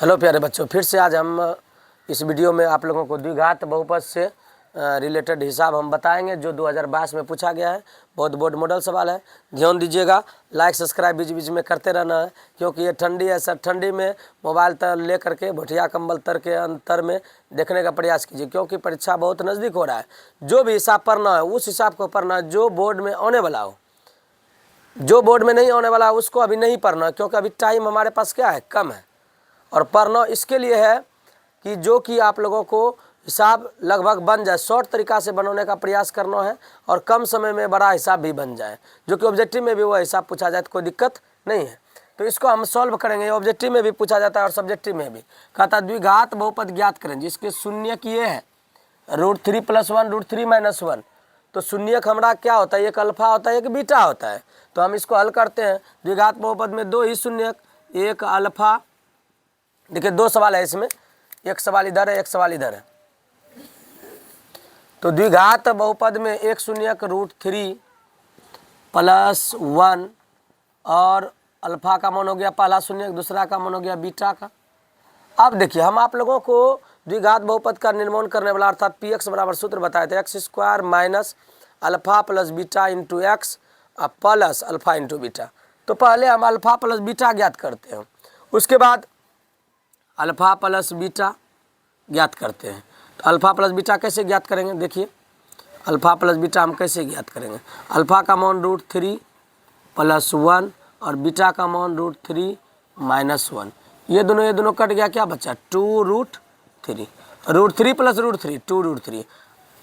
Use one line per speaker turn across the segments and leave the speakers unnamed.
Hello प्यारे बच्चों, फिर से आज हम इस वीडियो में आप लोगों को द्विघात बहुपद से रिलेटेड हिसाब हम बताएंगे जो 2022 में पूछा गया है। बहुत बोर्ड मॉडल सवाल है, ध्यान दीजिएगा। लाइक सब्सक्राइब बीच बीच में करते रहना है, क्योंकि ये ठंडी है सर। ठंडी में मोबाइल तर ले करके भुटिया कंबल तर के अंतर में देखने का प्रयास कीजिए, क्योंकि परीक्षा बहुत नज़दीक हो रहा है। जो भी हिसाब पढ़ना है उस हिसाब को पढ़ना है जो बोर्ड में आने वाला हो। जो बोर्ड में नहीं आने वाला है उसको अभी नहीं पढ़ना, क्योंकि अभी टाइम हमारे पास क्या है, कम है। और पढ़ना इसके लिए है कि जो कि आप लोगों को हिसाब लगभग बन जाए, शॉर्ट तरीका से बनाने का प्रयास करना है और कम समय में बड़ा हिसाब भी बन जाए, जो कि ऑब्जेक्टिव में भी वो हिसाब पूछा जाए तो कोई दिक्कत नहीं है। तो इसको हम सॉल्व करेंगे। ऑब्जेक्टिव में भी पूछा जाता है और सब्जेक्टिव में भी। कहता है द्विघात बहुपद ज्ञात करें जिसके शून्य की ये है √3 + 1 √3 - 1। तो शून्यक हमारा क्या होता है, एक अल्फा होता है एक बीटा होता है। तो हम इसको हल करते हैं। द्विघात बहुपद में दो ही शून्यक, एक अल्फा। देखिए दो सवाल है इसमें, एक सवाल इधर है एक सवाल इधर है। तो द्विघात बहुपद में एक शून्यक √3 + 1 और अल्फा का मान हो गया पहला शून्यक, दूसरा का मान हो गया बीटा का। अब देखिए हम आप लोगों को द्विघात बहुपद का निर्माण करने वाला अर्थात px बराबर सूत्र बताए थे x² - alpha + beta × x plus alpha × beta. तो पहले हम अल्फा + बीटा ज्ञात करते हैं, उसके बाद अल्फा + बीटा ज्ञात करते हैं। तो अल्फा + बीटा कैसे ज्ञात करेंगे, देखिए अल्फा + बीटा हम कैसे ज्ञात करेंगे। अल्फा का मान √3 + 1 और बीटा का मान √3 - 1। ये दोनों कट गया, क्या बचा 2√3। √3 + √3 2√3,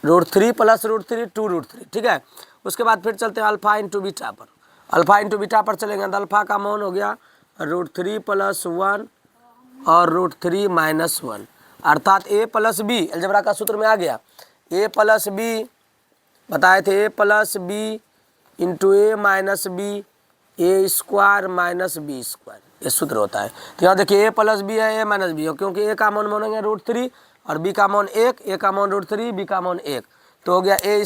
√3 + √3 2√3, ठीक है। उसके बाद फिर चलते हैं अल्फा × बीटा पर। अल्फा × बीटा पर चलेंगे तो अल्फा का मान हो गया √3 + 1 और √3 - 1, अर्थात a + b अलजेब्रा का सूत्र में आ गया। a + b बताए थे, a + b × a - b a² - b², ये सूत्र होता है। तो यहाँ देखिए a + b है, a - b हो, क्योंकि a का मान मानेंगे √3 और b का मान 1, a का मान √3 b का मान 1, तो हो गया a²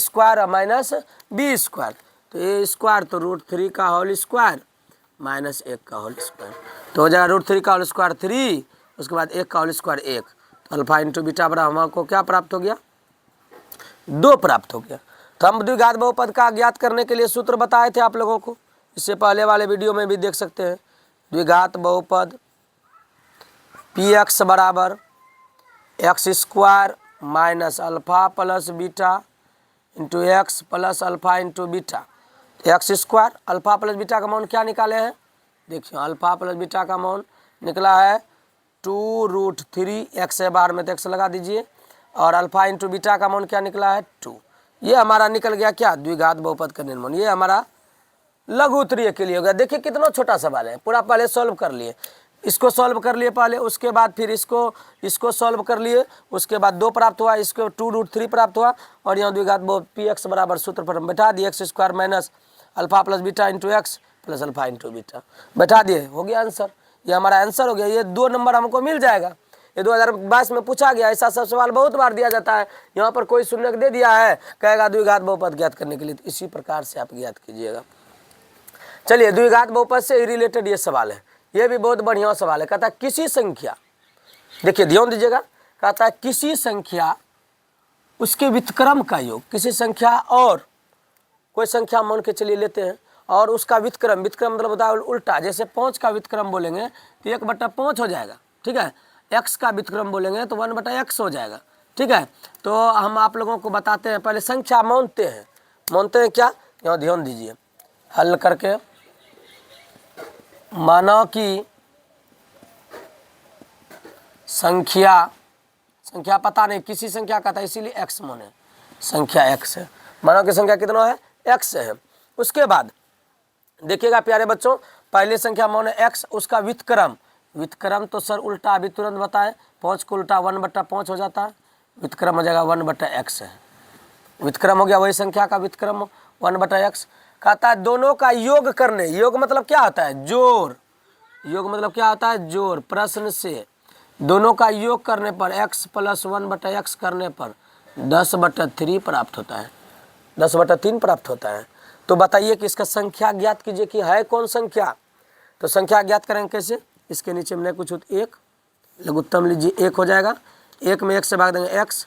- b²। तो a² तो √3 का होल स्क्वायर - 1 का होल स्क्वायर, तो हो जाएगा √3 का होल स्क्वायर 3, उसके बाद 1 का होल स्क्वायर 1। तो अल्फा × बीटा बराबर हमको क्या प्राप्त हो गया, 2 प्राप्त हो गया। तो हम द्विघात बहुपद का ज्ञात करने के लिए सूत्र बताए थे आप लोगों को, इससे पहले वाले वीडियो में भी देख सकते हैं। द्विघात बहुपद px बराबर x² - alpha + beta × x plus alpha × beta. x² alpha + beta का मान क्या निकाले हैं, देखिए अल्फा + बीटा का मान निकला है 2√3, x है बाहर में तो x लगा दीजिए, और अल्फा × बीटा का मान क्या निकला है 2। ये हमारा निकल गया क्या, द्विघात बहुपद का निर्माण। ये हमारा लघु उत्तरीय के लिए हो गया। देखिए कितना छोटा सवाल है, पूरा पहले सॉल्व कर लिए, इसको सॉल्व कर लिए पहले, उसके बाद फिर इसको सॉल्व कर लिए, उसके बाद 2 प्राप्त हुआ, इसको 2√3 प्राप्त हुआ, और यहाँ द्विघात बहुपद px बराबर सूत्र पर हम बैठा दिए x² - alpha + beta × x plus alpha × beta बैठा दिए, हो गया आंसर। ये हमारा आंसर हो गया। ये 2 नंबर हमको मिल जाएगा। ये 2022 में पूछा गया, ऐसा सब सवाल बहुत बार दिया जाता है। यहाँ पर कोई शून्यक दे दिया है, कहेगा द्विघात बहुपद ज्ञात करने के लिए, तो इसी प्रकार से आप ज्ञात कीजिएगा। चलिए द्विघात बहुपद से ही रिलेटेड ये सवाल है, ये भी बहुत बढ़िया सवाल है। कहता है किसी संख्या, देखिए ध्यान दीजिएगा, कहता है किसी संख्या उसके व्युत्क्रम का योग, किसी संख्या और कोई संख्या मान के चलिए लेते हैं, और उसका व्युत्क्रम मतलब होता है उल्टा। जैसे 5 का व्युत्क्रम बोलेंगे तो 1/5 हो जाएगा, ठीक है। x का व्युत्क्रम बोलेंगे तो 1/x हो जाएगा, ठीक है। तो हम आप लोगों को बताते हैं, पहले संख्या मानते हैं क्या, यहाँ ध्यान दीजिए। हल करके माना कि संख्या पता नहीं किसी संख्या का था, इसीलिए x माने, संख्या x है। माना कि संख्या कितना है, x है। उसके बाद देखिएगा प्यारे बच्चों, पहले संख्या माने x, उसका व्युत्क्रम तो सर उल्टा अभी तुरंत बताएं, 5 को उल्टा 1/5 हो जाता है, व्युत्क्रम हो जाएगा 1/x है। व्युत्क्रम हो गया वही संख्या का व्युत्क्रम 1/x। कहता है दोनों का योग करने, योग मतलब क्या होता है, जोड़, योग मतलब क्या होता है, जोड़। प्रश्न से दोनों का योग करने पर x + 1/x करने पर 10/3 प्राप्त होता है, 10/3 प्राप्त होता है। तो बताइए कि इसका संख्या ज्ञात कीजिए कि है कौन संख्या। तो संख्या ज्ञात करेंगे कैसे, इसके नीचे में कुछ 1 लघुत्तम लीजिए 1 हो जाएगा, 1 में 1 से भाग देंगे x,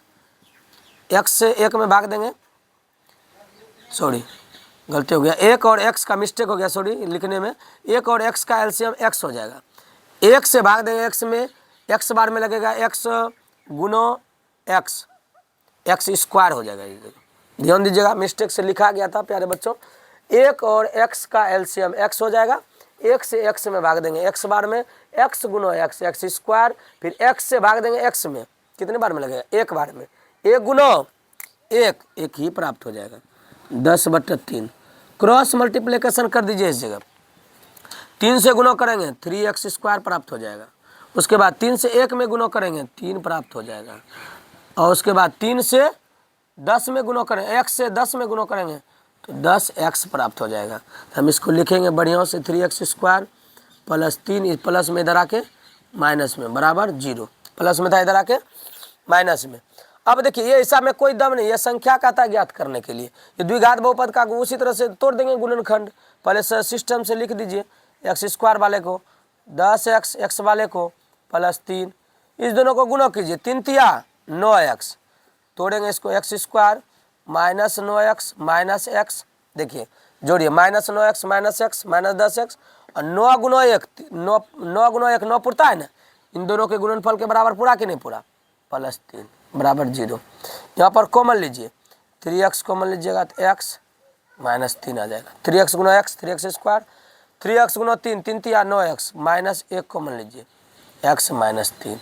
x से 1 में भाग देंगे, सॉरी गलती हो गया, 1 और x का मिस्टेक हो गया, सॉरी लिखने में, 1 और x का एलसीएम x हो जाएगा, 1 से भाग देंगे x में, x बार में लगेगा x गुनो x, x स्क्वायर हो जाएगा। ध्यान दीजिएगा, मिस्टेक से लिखा गया था प्यारे बच्चों, 1 और x का एलसीएम x हो जाएगा, 1 से x में भाग देंगे x बार में, x गुनो x, x स्क्वायर, फिर x से भाग देंगे x में, कितने बार में लगेगा, 1 बार में, 1 गुनो 1, 1 ही प्राप्त हो जाएगा, 10/3। क्रॉस मल्टीप्लिकेशन कर दीजिए इस जगह, 3 से गुणा करेंगे 3x स्क्वायर प्राप्त हो जाएगा, उसके बाद 3 से 1 में गुणा करेंगे 3 प्राप्त हो जाएगा, और उसके बाद 3 से 10 में गुणा करेंगे, x से 10 में गुणा करेंगे तो 10x प्राप्त हो जाएगा। तो हम इसको लिखेंगे बढ़िया से 3x स्क्वायर प्लस 3, प्लस में इधर आके माइनस में बराबर 0, प्लस में था इधर आके माइनस में। अब देखिए ये हिसाब में कोई दम नहीं, ये संख्या का था ज्ञात करने के लिए, ये द्विघात बहुपद का उसी तरह से तोड़ देंगे गुणनखंड, पहले से सिस्टम से लिख दीजिए, x स्क्वायर वाले को 10x, x वाले को प्लस 3, इस दोनों को गुणा कीजिए, 3 तिया 9x, तोड़ेंगे इसको, x square minus 9x minus x, देखिए जोड़िए minus 9x minus x minus 10x, और 9 गुना 1 9 गुना 1 9 पुरता है ना, इन दोनों के गुणनफल के बराबर पूरा कि नहीं पूरा, प्लस 3 बराबर 0। यहाँ पर कॉमन लीजिए, 3x कॉमन लीजिएगा तो x माइनस 3 आ जाएगा, 3x गुना x 3x स्क्वायर, 3x गुना 3 3 तिया 9x माइनस 1 कॉमन लीजिए, x माइनस 3,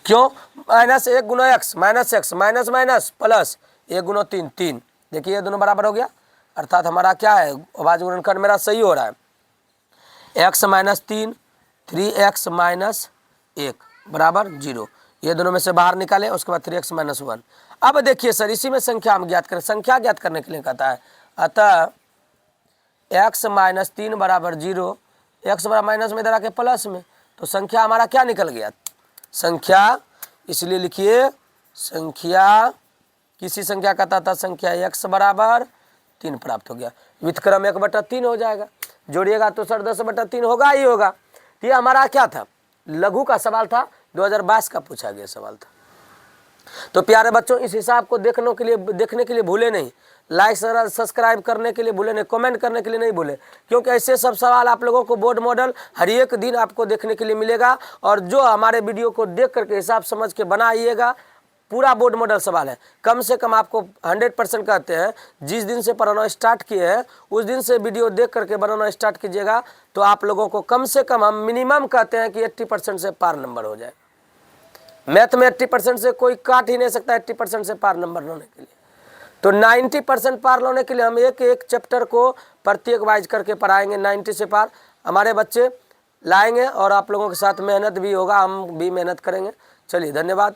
क्यों माइनस 1 गुना x माइनस माइनस प्लस 1 गुना 3 3, देखिए ये दोनों बराबर हो गया, अर्थात हमारा क्या है, अभाज्य गुणनखंड मेरा सही हो रहा है, x माइनस 3 3x माइनस 1 बराबर 0, ये दोनों में से बाहर निकालें, उसके बाद 3x माइनस 1। अब देखिए सर इसी में संख्या हम ज्ञात करें, संख्या ज्ञात करने के लिए कहता है, अतः x माइनस 3 बराबर 0, x बराबर माइनस में इधर आके प्लस में, तो संख्या हमारा क्या निकल गया, संख्या, इसलिए लिखिए संख्या, किसी संख्या का था संख्या x बराबर 3 प्राप्त हो गया, व्युत्क्रम 1/3 हो जाएगा, जोड़िएगा तो सर 10/3 होगा ही होगा। ये हमारा क्या था, लघु का सवाल था, 2022 का पूछा गया सवाल था। तो प्यारे बच्चों इस हिसाब को देखने के लिए भूले नहीं, लाइक सब्सक्राइब करने के लिए भूले नहीं, कमेंट करने के लिए नहीं भूले, क्योंकि ऐसे सब सवाल आप लोगों को बोर्ड मॉडल हर एक दिन आपको देखने के लिए मिलेगा, और जो हमारे वीडियो को देख करके हिसाब समझ के बनाइएगा, पूरा बोर्ड मॉडल सवाल है, कम से कम आपको 100% कहते हैं, जिस दिन से पढ़ाना स्टार्ट किए हैं उस दिन से वीडियो देख करके बनाना स्टार्ट कीजिएगा, तो आप लोगों को कम से कम, हम मिनिमम कहते हैं कि 80% से पार नंबर हो जाए। मैथ में 80% से कोई काट ही नहीं सकता 80% से पार नंबर लाने के लिए, तो 90% पार लाने के लिए हम एक एक चैप्टर को प्रत्येक वाइज करके पढ़ाएंगे, 90 से पार हमारे बच्चे लाएंगे, और आप लोगों के साथ मेहनत भी होगा, हम भी मेहनत करेंगे। चलिए धन्यवाद।